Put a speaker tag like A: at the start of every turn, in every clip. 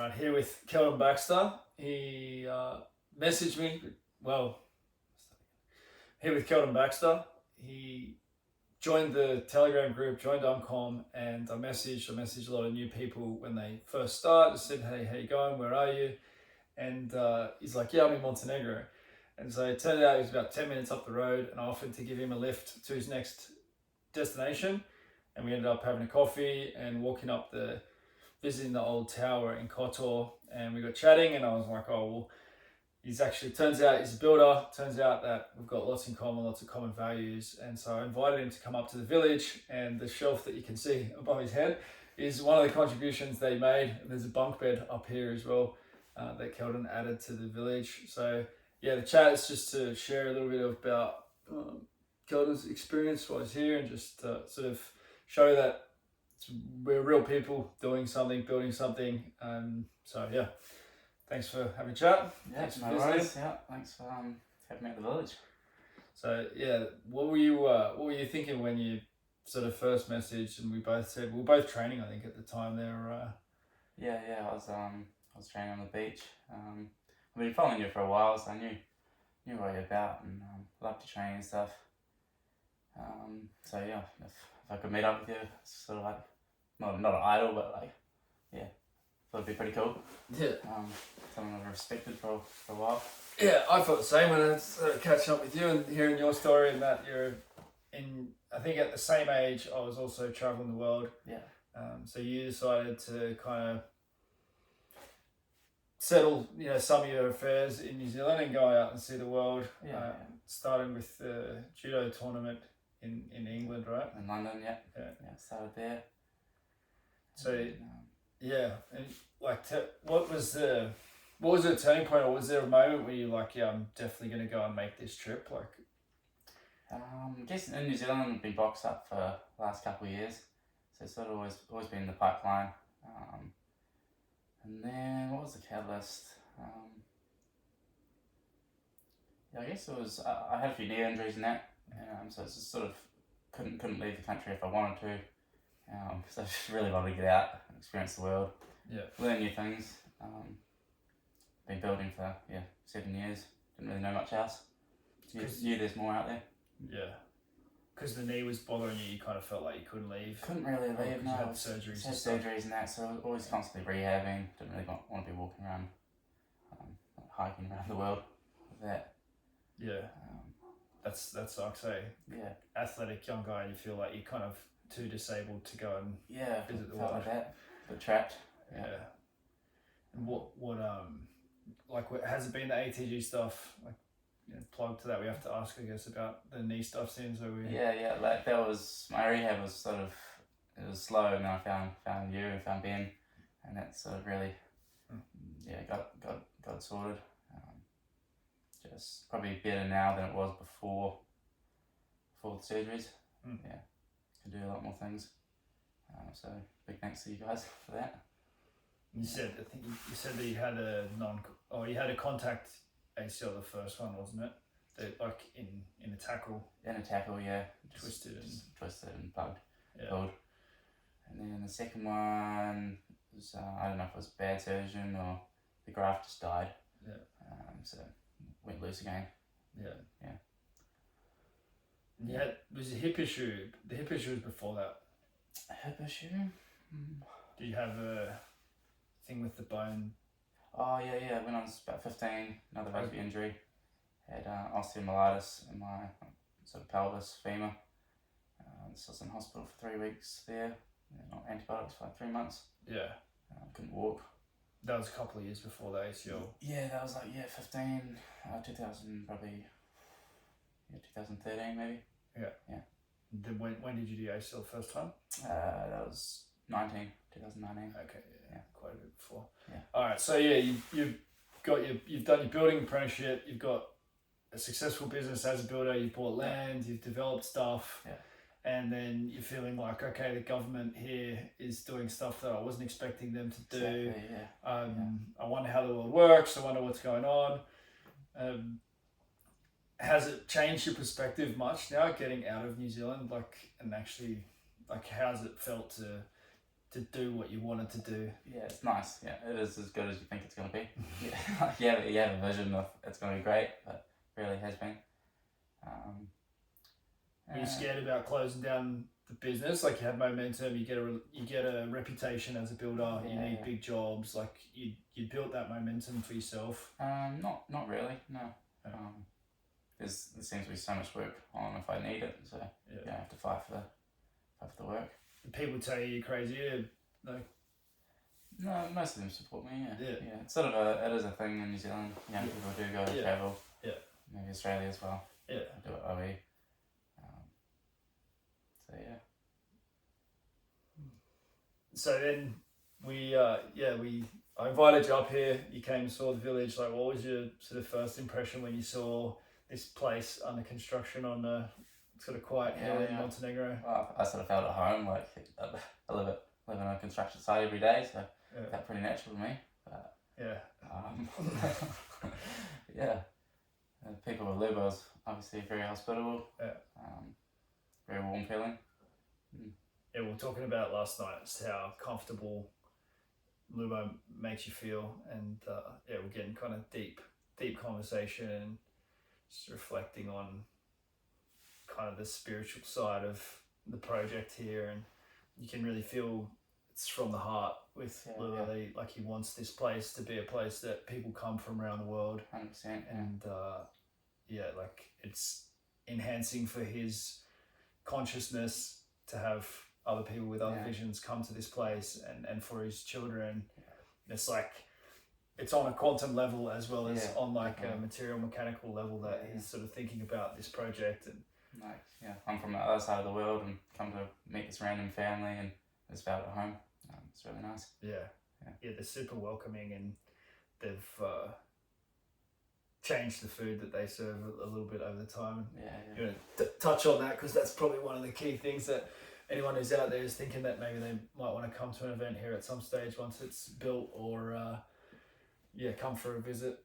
A: Right, here with Keldon Baxter. He messaged me. Well, here with Keldon Baxter. He joined the Telegram group, joined Umcom, and I messaged a lot of new people when they first start. I said, hey, how you going? Where are you? And he's like, yeah, I'm in Montenegro. And so it turned out he was about 10 minutes up the road, and I offered to give him a lift to his next destination. And we ended up having a coffee and visiting the old tower in Kotor, and we got chatting, and I was like, oh, well, turns out he's a builder. Turns out that we've got lots in common, lots of common values. And so I invited him to come up to the village, and the shelf that you can see above his head is one of the contributions they made. And there's a bunk bed up here as well that Keldon added to the village. So yeah, the chat is just to share a little bit about Keldon's experience while he's here, and just sort of show that we're real people doing something, building something. So yeah, thanks for having a chat.
B: Yeah,
A: thanks for
B: no
A: visiting.
B: worries. Yeah, thanks for having me at the village.
A: So yeah, what were you thinking when you sort of first messaged? And we both said we were both training, I think, at the time there.
B: Yeah, I was training on the beach. I've been following you for a while, so I knew what you're about, and loved your training and stuff. So yeah, if I could meet up with you, it's sort of like not an idol, but like, yeah, thought it'd be pretty cool.
A: Yeah.
B: Someone I've respected for a while.
A: Yeah, I felt the same when I started catching up with you and hearing your story, and that you're I think at the same age I was also traveling the world.
B: Yeah.
A: So you decided to kind of settle, some of your affairs in New Zealand and go out and see the world.
B: Yeah.
A: Starting with the judo tournament in England, right?
B: In London, yeah.
A: Yeah.
B: Started there.
A: So
B: And,
A: yeah, and like, what was the turning point, or was there a moment where you're like, yeah, I'm definitely going to go and make this trip? Like,
B: I guess in New Zealand I've been boxed up for the last couple of years, so it's sort of always been in the pipeline. And then what was the catalyst? Yeah, I guess it was I had a few knee injuries and that, so it's just sort of couldn't leave the country if I wanted to. So I just really wanted to get out and experience the world.
A: Yeah.
B: Learn new things. Been building for 7 years. Didn't really know much else. Knew there's more out there.
A: Yeah. Because the knee was bothering you, you kind of felt like you couldn't leave.
B: Couldn't really leave. No,
A: you had surgeries.
B: Had surgeries and that, so I was always constantly rehabbing. Didn't really want to be walking around, hiking around the world with that.
A: Yeah. That's like, say, athletic young guy, and you feel like you're kind of too disabled to go and visit the world.
B: Like that, but trapped.
A: Yeah. And what has it been the ATG stuff? Like, plug to that. We have to ask, I guess, about the knee stuff since.
B: Yeah. Like that was my rehab was sort of, it was slow, and then I found you and found Ben, and that sort of really, got sorted. Just probably better now than it was before the surgeries. Yeah, can do a lot more things. So big thanks to you guys for that.
A: You said, I think you said that you had a contact ACL, the first one, wasn't it? That, like, in a tackle.
B: In a tackle, yeah.
A: Twisted
B: and plugged.
A: Yeah.
B: Pulled. And then the second one was, I don't know if it was a bad surgeon or the graft just died.
A: Yeah.
B: So went loose again.
A: Yeah. Yeah. Was a hip issue. The hip issue was before that.
B: A hip issue?
A: Did you have a thing with the bone?
B: Oh, yeah. When I was about 15, another rugby injury. Had osteomyelitis in my sort of pelvis, femur. So I was in hospital for 3 weeks there. On antibiotics for like 3 months.
A: Yeah.
B: Couldn't walk.
A: That was a couple of years before the ACL.
B: Yeah, that was like 15, 2000 probably, 2013 maybe.
A: Yeah. Then when did you do ACL first time?
B: That was 2019.
A: Okay, yeah, quite a bit before.
B: Yeah.
A: All right, so yeah, you've done your building apprenticeship. You've got a successful business as a builder. You've bought land. You've developed stuff.
B: Yeah.
A: And then you're feeling like, okay, the government here is doing stuff that I wasn't expecting them to do.
B: Exactly, yeah.
A: I wonder how the world works. I wonder what's going on. Has it changed your perspective much now, getting out of New Zealand? And actually, how's it felt to to do what you wanted to do.
B: Yeah, it's nice. Yeah, it is as good as you think it's going to be. Yeah, you have a vision of it's going to be great, but it really has been.
A: Were you scared about closing down the business? Like, you had momentum, you get a reputation as a builder. You need big jobs. Like, you built that momentum for yourself.
B: Not really. No. There seems to be so much work on if I need it, so you don't have to fight for the work.
A: People tell you you're crazy.
B: No, most of them support me.
A: Yeah.
B: It's sort of it is a thing in New Zealand. Young people do go to travel.
A: Yeah.
B: Maybe Australia as well.
A: Yeah.
B: I do it OE.
A: So then I invited you up here. You came, saw the village. Like, what was your sort of first impression when you saw this place under construction on a sort of quiet hill in Montenegro?
B: Well, I sort of felt at home. Like, I live on a construction site every day, so it felt pretty natural to me. But people of Lubo was obviously very hospitable. Very warm feeling.
A: Yeah, we were talking about last night just how comfortable Lubo makes you feel, and we're getting kind of deep conversation and just reflecting on kind of the spiritual side of the project here, and you can really feel it's from the heart with Lubo. Like, he wants this place to be a place that people come from around the world.
B: 100%.
A: And like, it's enhancing for his consciousness to have other people with other visions come to this place, and for his children. It's like, it's on a quantum level as well as on like a material mechanical level that he's sort of thinking about this project. And
B: I'm from the other side of the world and come to meet this random family, and it's felt at home. It's really nice.
A: They're super welcoming, and they've changed the food that they serve a little bit over the time. You want to touch on that, because that's probably one of the key things that anyone who's out there is thinking that maybe they might want to come to an event here at some stage once it's built, or come for a visit.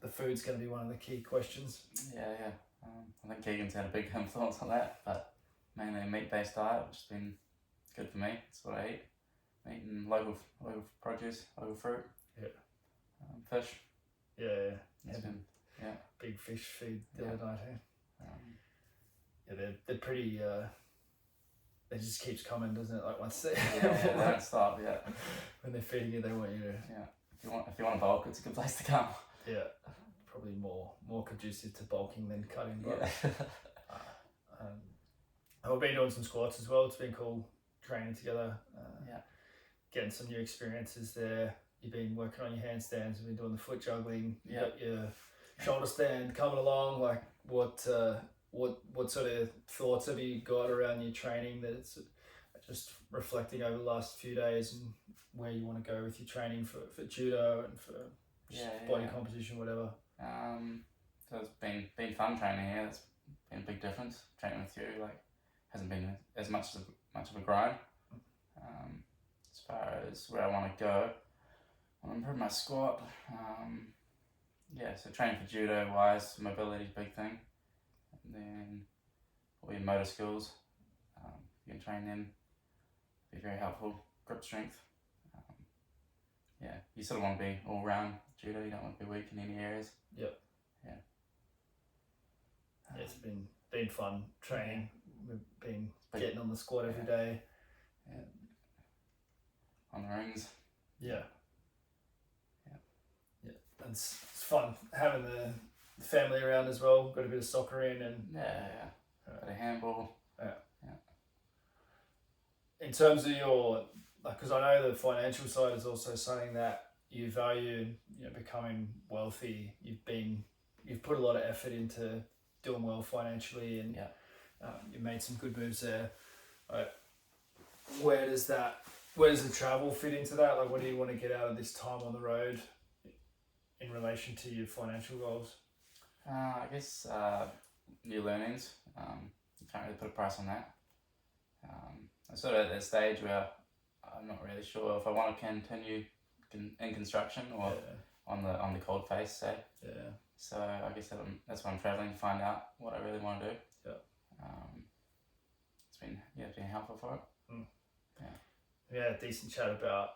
A: The food's going to be one of the key questions.
B: I think Keegan's had a big influence on that, but mainly a meat-based diet, which has been good for me. It's what I eat. Eating local produce, local fruit. Fish.
A: Big fish feed the other night. They're pretty. It just keeps coming, doesn't it? Like, once they
B: they don't stop.
A: When they're feeding you, they want you to.
B: If you want to bulk, it's a good place to come.
A: Probably more conducive to bulking than cutting. But I've been doing some squats as well. It's been cool training together. Getting some new experiences there. You've been working on your handstands. You've been doing the foot juggling. You got your shoulder stand coming along. Like, what sort of thoughts have you got around your training? That's just reflecting over the last few days, and where you want to go with your training for judo and for body composition, whatever.
B: So it's been fun training here. It's been a big difference. Training with you hasn't been as much of a grind. As far as where I want to go, I want to improve my squat. So training for judo wise, mobility is a big thing. And then all your motor skills, you can train them, be very helpful. Grip strength. You sort of want to be all round judo. You don't want to be weak in any areas.
A: It's been fun training. We've been getting on the squat every day.
B: On the rings.
A: It's fun having the family around as well. Got a bit of soccer in, and
B: bit of handball.
A: In terms of your, because I know the financial side is also something that you value. Becoming wealthy. You've put a lot of effort into doing well financially, and you've made some good moves there. Where does the travel fit into that? Like, what do you want to get out of this time on the road in relation to your financial goals?
B: I guess new learnings. You can't really put a price on that. I'm sort of at that stage where I'm not really sure if I want to continue in construction or on the cold face, say. So I guess that's why I'm traveling to find out what I really want to do. It's been helpful for it.
A: we had a decent chat about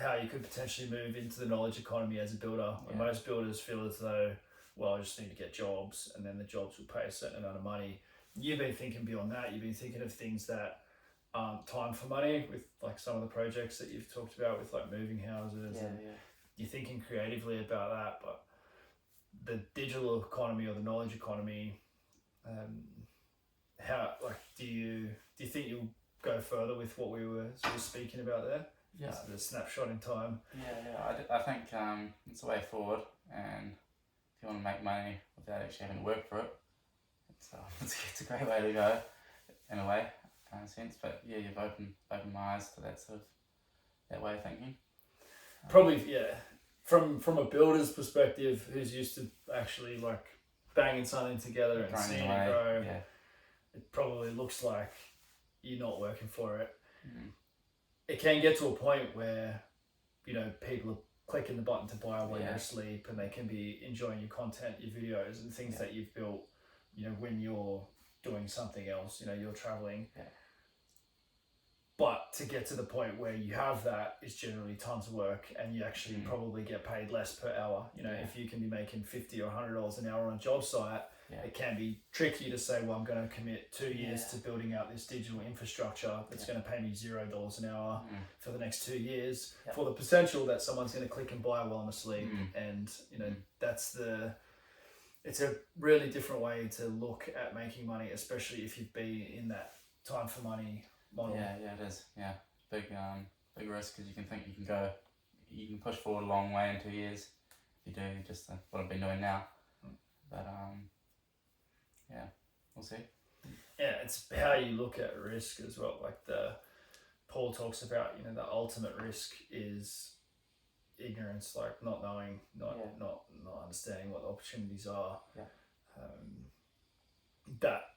A: how you could potentially move into the knowledge economy as a builder.
B: Yeah.
A: Most builders feel as though, well, I just need to get jobs and then the jobs will pay a certain amount of money. You've been thinking beyond that. You've been thinking of things that aren't time for money, with like some of the projects that you've talked about with like moving houses.
B: Yeah,
A: And
B: yeah.
A: you're thinking creatively about that. But the digital economy or the knowledge economy, how, like, do you think you'll go further with what we were sort of speaking about there?
B: Yeah.
A: The snapshot in time.
B: I think it's a way forward, and if you want to make money without actually having to work for it, it's a great way to go, in a way, in a sense. But yeah, you've opened my eyes to that sort of that way of thinking.
A: Probably, yeah. From a builder's perspective, who's used to actually like banging something together and
B: Grinding
A: seeing
B: away,
A: it grow,
B: yeah.
A: it probably looks like you're not working for it.
B: Mm.
A: It can get to a point where, you know, people are clicking the button to buy while you're asleep, and they can be enjoying your content, your videos, and things that you've built, you know, when you're doing something else, you know, you're traveling.
B: Yeah.
A: But to get to the point where you have that is generally tons of work, and you actually probably get paid less per hour. You know, if you can be making $50 or $100 an hour on a job site, it can be tricky to say, well, I'm going to commit 2 years to building out this digital infrastructure that's going to pay me $0 an hour for the next 2 years for the potential that someone's going to click and buy while I'm asleep. And, you know, it's a really different way to look at making money, especially if you've been in that time for money model.
B: Yeah, it is. Yeah, big risk, because you can push forward a long way in 2 years if you do just what I've been doing now. But yeah, we'll see.
A: Yeah, it's how you look at risk as well. Like Paul talks about, you know, the ultimate risk is ignorance, like not knowing, not understanding what the opportunities are. That,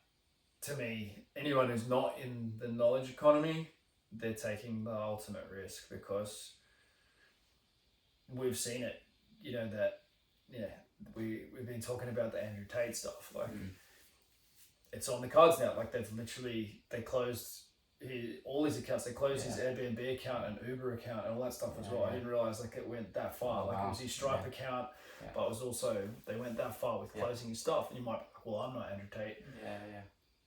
A: to me, anyone who's not in the knowledge economy, they're taking the ultimate risk, because we've seen it, you know, that we've been talking about the Andrew Tate stuff, like it's on the cards now. Like they closed all his accounts. They closed his Airbnb account and Uber account and all that stuff as well. I didn't realize like it went that far. Like it was his Stripe account, but it was also, they went that far with closing his stuff. And you might be like, well, I'm not Andrew Tate.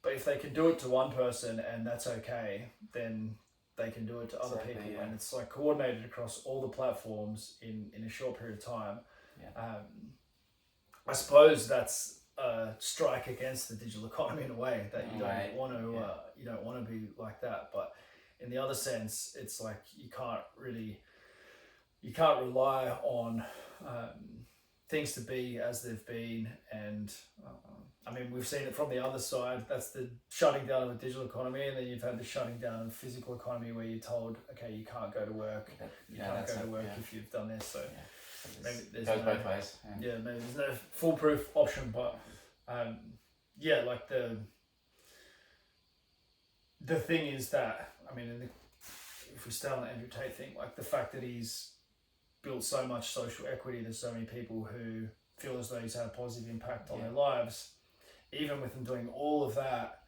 A: But if they can do it to one person and that's okay, then they can do it to other people. And it's like coordinated across all the platforms in a short period of time. I suppose that's a strike against the digital economy in a way, that you don't want to be like that. But in the other sense, it's like you can't rely on things to be as they've been. And I mean, we've seen it from the other side. That's the shutting down of the digital economy, and then you've had the shutting down of the physical economy, where you're told, okay, you can't go to work. You can't go to work if you've done this. So maybe there's
B: goes both ways.
A: Maybe there's no foolproof option, but like the thing is that, I mean, if we stay on the Andrew Tate thing, like the fact that he's built so much social equity, there's so many people who feel as though he's had a positive impact on their lives. Even with him doing all of that,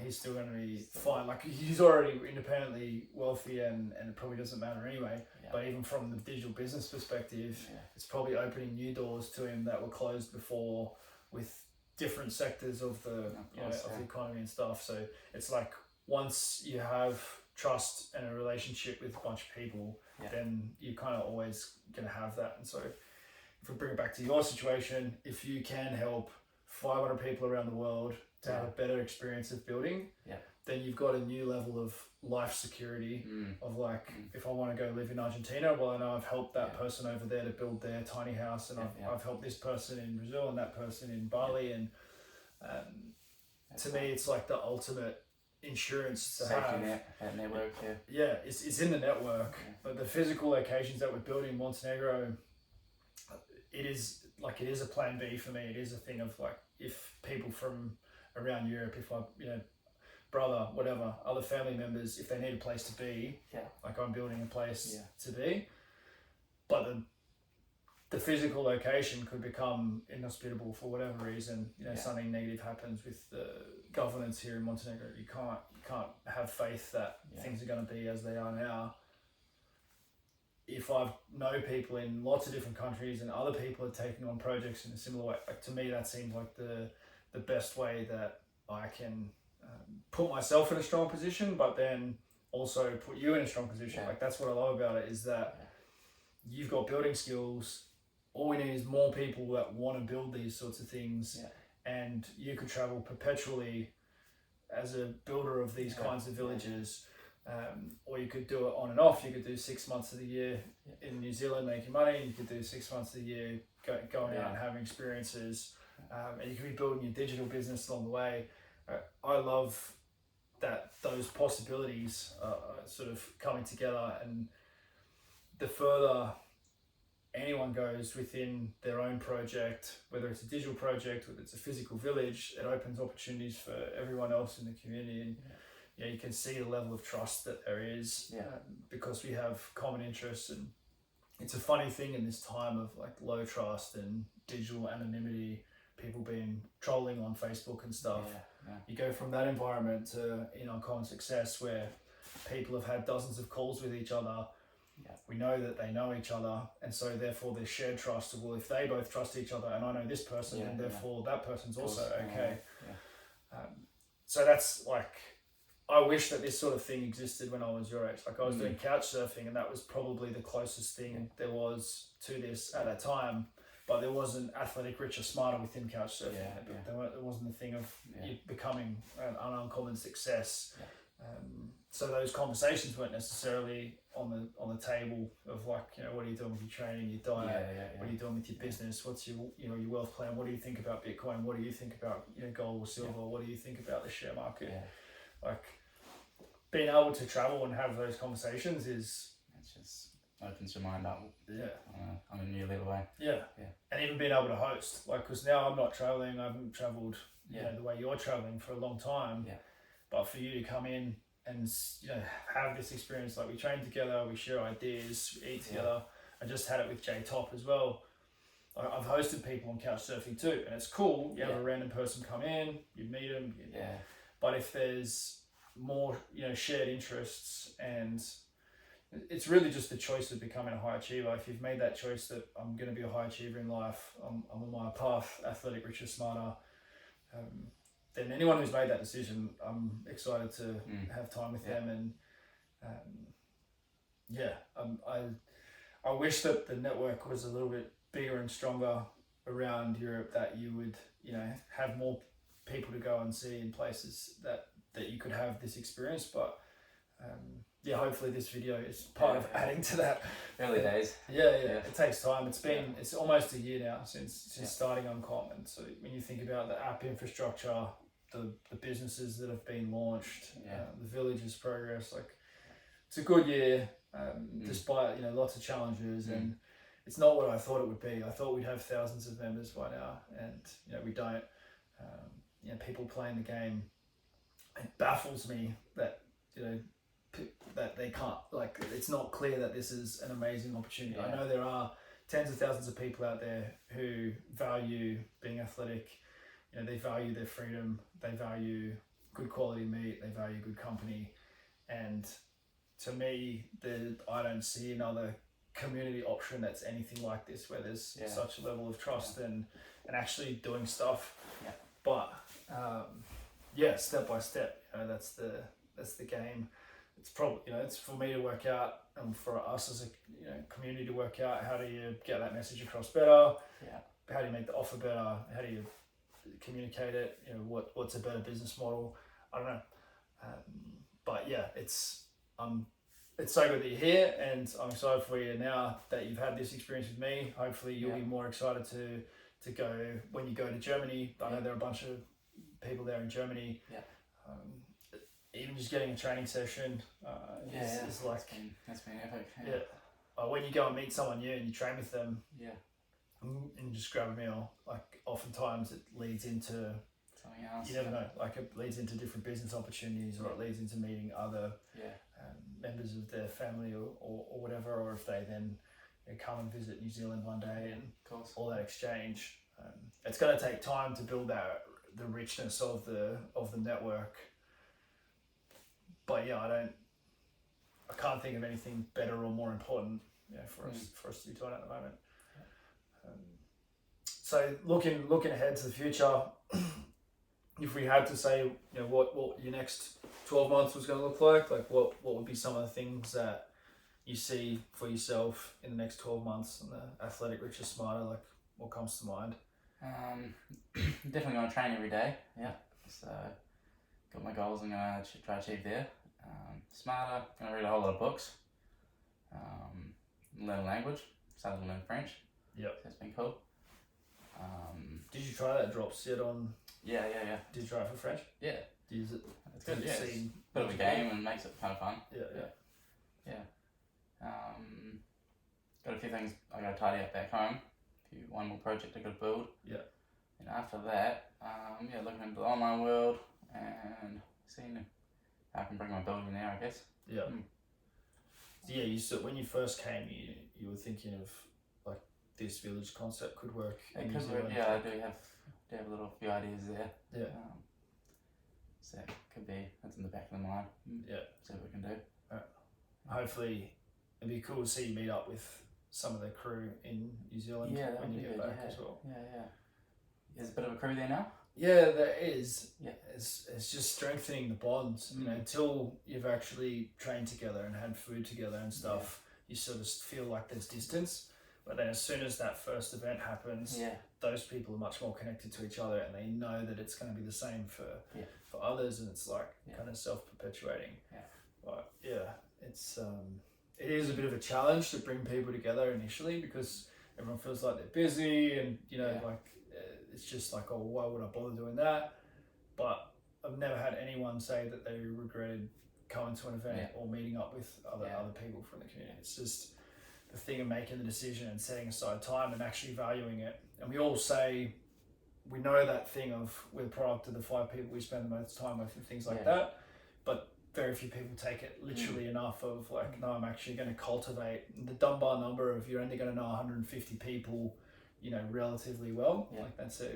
A: he's still going to be fine. Like, he's already independently wealthy, and it probably doesn't matter anyway. But even from the digital business perspective, it's probably opening new doors to him that were closed before, with different sectors of the of the economy and stuff. So it's like, once you have trust and a relationship with a bunch of people, then you're kind of always going to have that. And so if we bring it back to your situation, if you can help 500 people around the world to have a better experience of building, then you've got a new level of life security of like, if I want to go live in Argentina, well, I know I've helped that person over there to build their tiny house, and I've helped this person in Brazil and that person in Bali. And to me, it's like the ultimate insurance to
B: Safety
A: have.
B: That network,
A: it's in the network. But the physical locations that we're building in Montenegro, it is a plan B for me. It is a thing of like, if people from around Europe, if I, brother, whatever, other family members, if they need a place to be, like I'm building a place to be. But the physical location could become inhospitable for whatever reason.
B: Yeah.
A: Something negative happens with the governance here in Montenegro. You can't have faith that things are going to be as they are now. If I know people in lots of different countries and other people are taking on projects in a similar way, like to me that seems like the best way that I can put myself in a strong position, but then also put you in a strong position.
B: Yeah.
A: Like that's what I love about it, is that you've got building skills. All we need is more people that want to build these sorts of things, and you could travel perpetually as a builder of these kinds of villages. Or you could do it on and off. You could do 6 months of the year in New Zealand making money, and you could do 6 months of the year going out and having experiences, and you could be building your digital business along the way. I love that those possibilities are sort of coming together, and the further anyone goes within their own project, whether it's a digital project, whether it's a physical village, it opens opportunities for everyone else in the community. And you can see the level of trust that there is because we have common interests. And it's a funny thing in this time of like low trust and digital anonymity, people being trolling on Facebook and stuff. You go from that environment to common success, where people have had dozens of calls with each other. We know that they know each other, and so therefore there's shared trust. Well, if they both trust each other, and I know this person, and therefore that person's also okay. So that's like, I wish that this sort of thing existed when I was your age. Like I was doing couch surfing, and that was probably the closest thing there was to this at that time. But there wasn't athletic, richer, smarter within couch surfing. There wasn't the thing of you becoming an uncommon success. So those conversations weren't necessarily on the table of like, what are you doing with your training, your diet, what are you doing with your business, what's your your wealth plan, what do you think about Bitcoin, what do you think about gold or silver, what do you think about the share market? Like being able to travel and have those conversations it
B: just opens your mind up on a new level way.
A: And even being able to host, like, because now I'm not traveling, I haven't traveled the way you're traveling for a long time, but for you to come in and have this experience, like we train together, we share ideas, we eat together. I just had it with J Top as well. I've hosted people on couch surfing too, and it's cool. You have a random person come in, you meet them, but if there's more shared interests, and it's really just the choice of becoming a high achiever. If you've made that choice that I'm going to be a high achiever in life, I'm on my path, athletic, richer, smarter, then anyone who's made that decision, I'm excited to have time with them. And I wish that the network was a little bit bigger and stronger around Europe, that you would have more people to go and see in places that you could have this experience. But hopefully this video is part of adding to that.
B: Early days.
A: It takes time. It's almost a year now since starting Uncommon. So when you think about the app infrastructure, the businesses that have been launched, the village's progress, like it's a good year, despite lots of challenges, and it's not what I thought it would be. I thought we'd have thousands of members by now, and we don't. People playing the game, it baffles me that that they can't, like, it's not clear that this is an amazing opportunity. I know there are tens of thousands of people out there who value being athletic. They value their freedom, they value good quality meat, they value good company, and to me, I don't see another community option that's anything like this, where there's such a level of trust and actually doing stuff. But step by step, that's the game. It's probably it's for me to work out, and for us as a community to work out, how do you get that message across better? How do you make the offer better? How do you communicate it? What's a better business model? I don't know. But it's so good that you're here, and I'm excited for you now that you've had this experience with me. Hopefully you'll be more excited to go when you go to Germany. I know there are a bunch of people there in Germany. Even just getting a training session is like,
B: that's been epic.
A: When you go and meet someone new and you train with them, and just grab a meal, like oftentimes it leads into
B: something else.
A: You never know, like it leads into different business opportunities, or it leads into meeting other members of their family or whatever, or if they then come and visit New Zealand one day and
B: Of course.
A: all that exchange. It's going to take time to build the richness of the network. But yeah, I can't think of anything better or more important, for us to be doing at the moment. So looking ahead to the future, if we had to say, what your next 12 months was going to look like what would be some of the things that you see for yourself in the next 12 months on the Athletic Richer Smarter? Like, what comes to mind?
B: Definitely going to train every day. Yeah. So got my goals I'm going to try to achieve there. Smarter, going to read a whole lot of books. Learn a language. Started to learn French.
A: Yep.
B: That's been cool.
A: Did you try that drops yet on?
B: Yeah.
A: Did you try it for French?
B: Yeah.
A: Do you use it?
B: It's good.
A: Did
B: Yeah.
A: you
B: It's
A: see
B: a bit of a game and makes it kind of fun.
A: Yeah.
B: Got a few things I got to tidy up back home. One more project I got to build.
A: Yeah.
B: And after that, looking into the online world and seeing how I can bring my building there, I guess.
A: Yeah. So yeah, when you first came, you were thinking of like this village concept could work.
B: It could work. Yeah, I do have a little few ideas there.
A: Yeah.
B: So it could be that's in the back of the mind.
A: Yeah.
B: See what we can do.
A: Hopefully, it'd be cool to see you meet up with some of the crew in New Zealand when you get back as well.
B: Yeah. There's a bit of a crew there now.
A: Yeah, there is.
B: Yeah.
A: It's just strengthening the bonds. Until you've actually trained together and had food together and stuff, you sort of feel like there's distance. But then as soon as that first event happens, those people are much more connected to each other and they know that it's going to be the same for others, and it's like kind of self-perpetuating.
B: Yeah.
A: But it is a bit of a challenge to bring people together initially because everyone feels like they're busy and it's just like, oh, why would I bother doing that? But I've never had anyone say that they regretted coming to an event or meeting up with other people from the community. It's just the thing of making the decision and setting aside time and actually valuing it. And we all say, we know that thing of we're the product of the 5 people we spend the most time with and things like that, but very few people take it literally enough of like, no, I'm actually going to cultivate the Dunbar number of you're only going to know 150 people, relatively well. Like that's a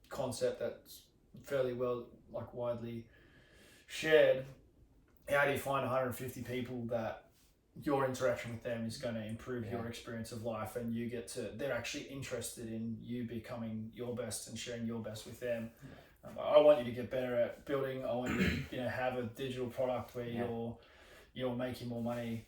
A: concept that's fairly well, like widely shared. How do you find 150 people that your interaction with them is going to improve your experience of life and they're actually interested in you becoming your best and sharing your best with them? I want you to get better at building. I want you to have a digital product where you're making more money,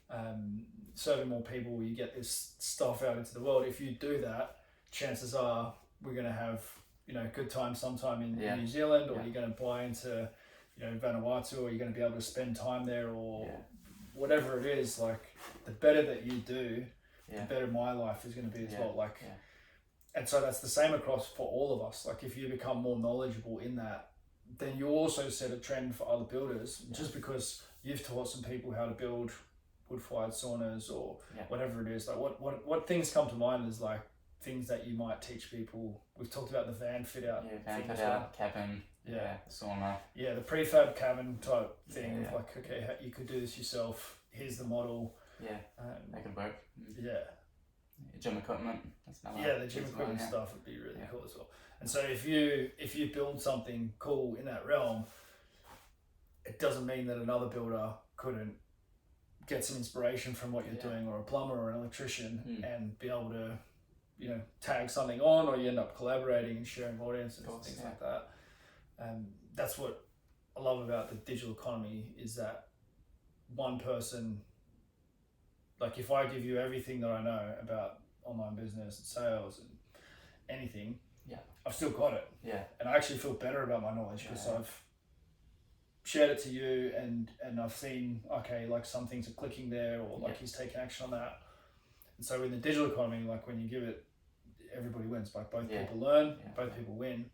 A: serving more people, you get this stuff out into the world. If you do that, chances are we're going to have a good time sometime in New Zealand, or you're going to buy into Vanuatu, or you're going to be able to spend time there, or whatever it is. Like the better that you do, the better my life is going to be as well. And so that's the same across for all of us. Like if you become more knowledgeable in that, then you also set a trend for other builders. Just because you've taught some people how to build wood-fired saunas or whatever it is. Like what things come to mind is like things that you might teach people. We've talked about the van fit out.
B: Van fit out, cabin, sauna.
A: Yeah, the prefab cabin type thing. Like, okay, you could do this yourself. Here's the model.
B: Yeah, that could work.
A: Yeah.
B: Gym equipment. That's another
A: the gym equipment stuff would be really cool as well. And so if you build something cool in that realm, it doesn't mean that another builder couldn't get some inspiration from what you're doing, or a plumber or an electrician, and be able to tag something on, or you end up collaborating and sharing audiences and things like that. That's what I love about the digital economy, is that one person, like if I give you everything that I know about online business and sales and anything, I've still got it. And I actually feel better about my knowledge because I've shared it to you and I've seen, okay, like some things are clicking there, or like he's taking action on that. And so in the digital economy, like when you give it, everybody wins. Like both people learn, both people win.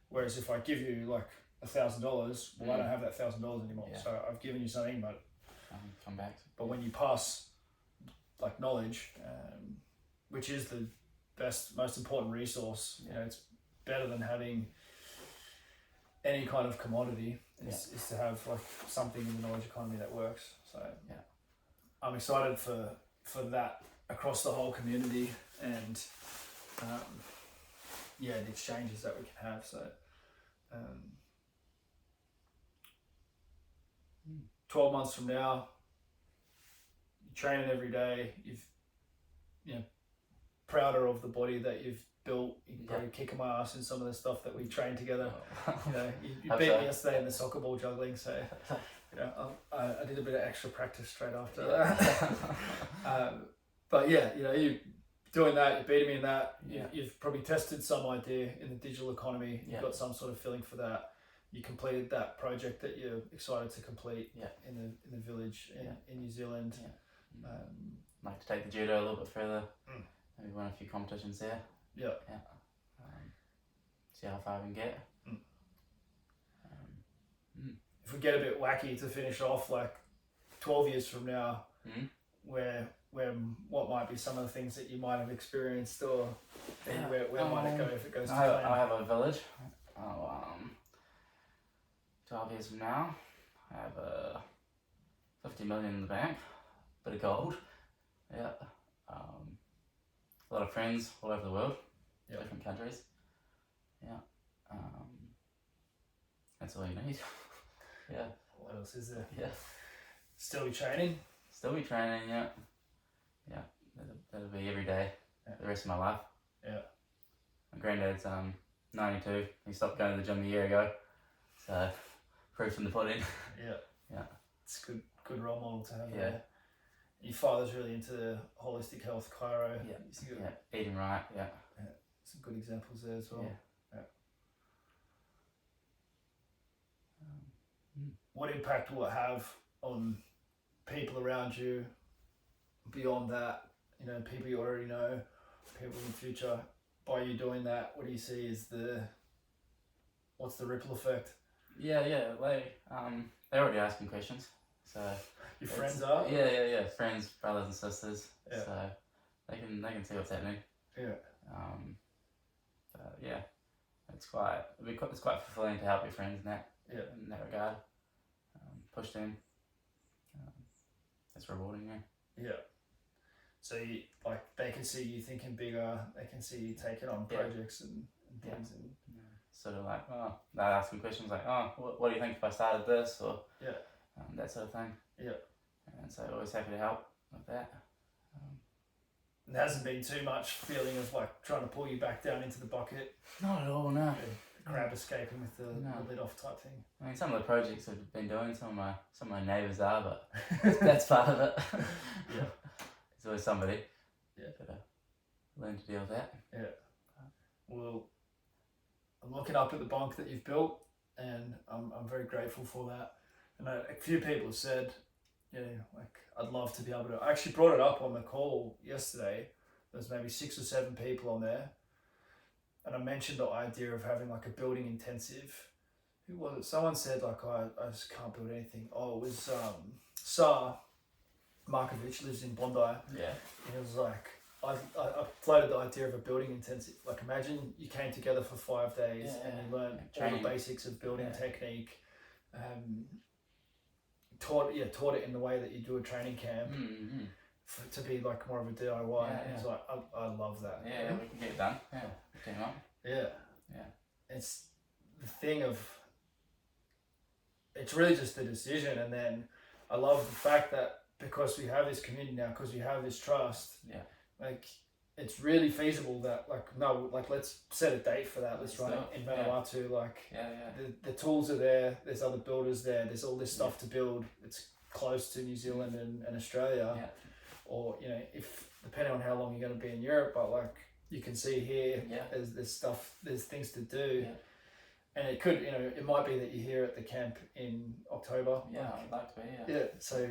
A: Whereas if I give you like $1,000, well, I don't have that $1,000 anymore. So I've given you something, but
B: come back.
A: But when you pass like knowledge, which is the best, most important resource, it's better than having any kind of commodity. Is to have like something in the knowledge economy that works. So I'm excited for that across the whole community, and the exchanges that we can have. So 12 months from now, you're training every day, prouder of the body that you've built. You're probably kicking my ass in some of the stuff that we train together. You beat me yesterday in the soccer ball juggling, so I did a bit of extra practice straight after that. But you doing that, you're beating me in that. You've probably tested some idea in the digital economy. You've got some sort of feeling for that. You completed that project that you're excited to complete in the village in New Zealand.
B: Like to take the judo a little bit further. Maybe win a few competitions there. See how far we can get.
A: If we get a bit wacky to finish off, like 12 years from now, where what might be some of the things that you might have experienced, or where might it go if it goes to plan?
B: I have a village. 12 years from now, I have 50 million in the bank, bit of gold. A lot of friends all over the world, different countries. That's all you need.
A: What else is there?
B: Still
A: Still be training,
B: yeah. That'll be every day, the rest of my life. My granddad's 92. He stopped going to the gym a year ago, so proof in the pudding.
A: It's a good role model to have there. Your father's really into holistic health, chiro.
B: Eating right.
A: Some good examples there as well. What impact will it have on people around you beyond that? People you already know, people in the future. By you doing that, what do you see as what's the ripple effect?
B: They're already asking questions. So
A: your friends are?
B: Friends, brothers and sisters. So they can see what's happening. It's quite fulfilling to help your friends in that regard. Push them. It's rewarding,
A: So they can see you thinking bigger. They can see you taking on projects and things. And
B: sort of like, they're asking questions like, what do you think if I started this, or that sort of thing. And so always happy to help with that.
A: There hasn't been too much feeling of like trying to pull you back down into the bucket.
B: Not at all, no.
A: The crab escaping with the lid off type thing.
B: I mean, some of the projects I've been doing, some of my neighbours are, but that's part of it. There's always somebody. Gotta learn to deal with that.
A: Well, I'm looking up at the bunk that you've built, and I'm very grateful for that. And a few people have said, I'd love to be able to. I actually brought it up on the call yesterday. There's maybe 6 or 7 people on there, and I mentioned the idea of having like a building intensive. Who was it? Someone said like, I just can't build anything. Oh, it was Sar Markovich, lives in Bondi. And it was like, I floated the idea of a building intensive. Like imagine you came together for 5 days and you learned all the basics of building technique. Taught it in the way that you do a training camp to be like more of a DIY. And it's like I love that.
B: We can get it done. Team up.
A: It's the thing of, it's really just the decision, and then I love the fact that because we have this community now, because we have this trust, like it's really feasible that let's set a date for that. Let's run it in Vanuatu. The tools are there. There's other builders there. There's all this stuff to build. It's close to New Zealand and Australia, or if depending on how long you're going to be in Europe, but like you can see here, there's stuff, there's things to do, and it could it might be that you're here at the camp in October.
B: I'd like to be.
A: So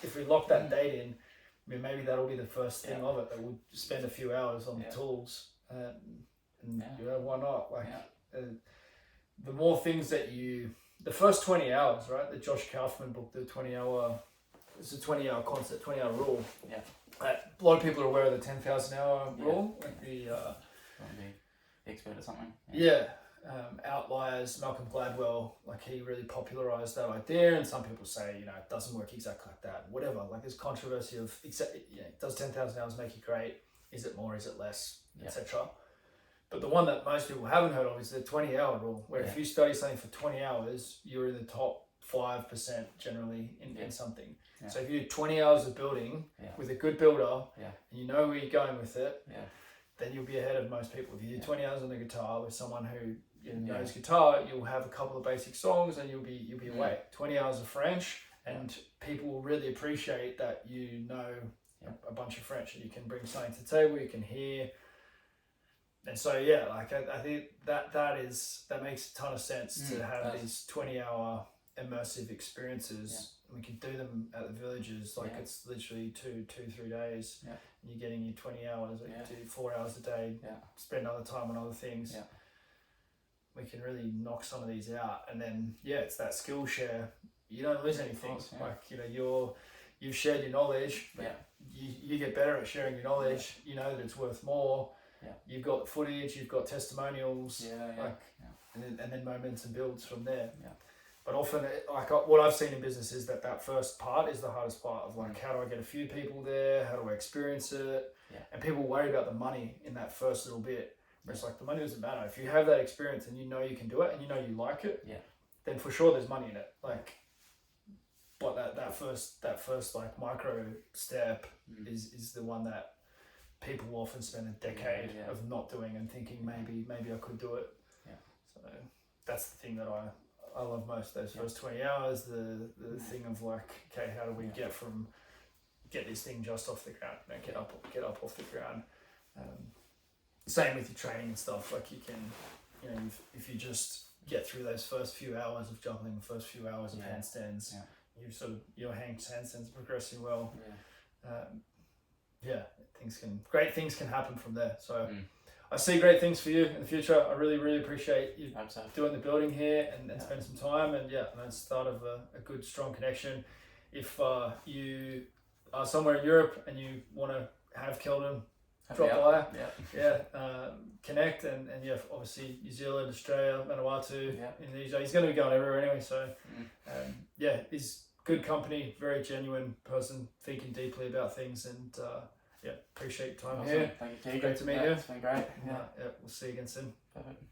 A: if we lock that date in. I mean, maybe that'll be the first thing of it, that we'll spend a few hours on the tools, and why not? The more things that the first 20 hours, right? The Josh Kaufman book, the 20-hour, it's a 20-hour concept, 20-hour rule. A lot of people are aware of the 10,000 hour rule, like the
B: expert or something.
A: outliers. Malcolm Gladwell, like he really popularized that idea, and some people say, you know, it doesn't work exactly like that. Whatever. Like there's controversy of does 10,000 hours make you great? Is it more? Is it less? Etc. But the one that most people haven't heard of is the 20-hour rule, where if you study something for 20 hours, you're in the top 5% generally in something. Yeah. So if you do 20 hours of building with a good builder, and you know where you're going with it, then you'll be ahead of most people. If you do 20 hours on the guitar with someone who knows guitar, you'll have a couple of basic songs and you'll be away. 20 hours of French, and people will really appreciate that you know a bunch of French and you can bring something to the table, you can hear. And so like I think that makes a ton of sense to have these 20-hour immersive experiences. We can do them at the villages, like it's literally 3 days. And you're getting your 20 hours, or you do 4 hours a day, spend other time on other things. We can really knock some of these out, and then it's that skill share. You don't lose anything. Course, like you've shared your knowledge. You get better at sharing your knowledge. You know that it's worth more. You've got footage, you've got testimonials, and then momentum builds from there. But often, like what I've seen in business is that first part is the hardest part of like, how do I get a few people there? How do I experience it? And people worry about the money in that first little bit. But it's like, the money doesn't matter. If you have that experience and you know you can do it and you know you like it, then for sure there's money in it. Like, but that first like micro step is the one that people often spend a decade of not doing and thinking maybe I could do it. So that's the thing that I love most, those first 20 hours, the thing of like, okay, how do we get this thing just off the ground, get up off the ground. Same with your training and stuff, like you can, if you just get through those first few hours of juggling, the first few hours of handstands, your handstands are progressing well. Great things can happen from there. So I see great things for you in the future. I really, really appreciate you doing the building here and spend some time, and that's the start of a good, strong connection. If you are somewhere in Europe and you want to have Keldon drop by, connect, and obviously New Zealand, Australia, Vanuatu, Indonesia. He's going to be going everywhere anyway. So he's good company, very genuine person, thinking deeply about things, and appreciate your time here.
B: Thank you.
A: Great to meet you.
B: It's been great.
A: We'll see you again soon.
B: Perfect.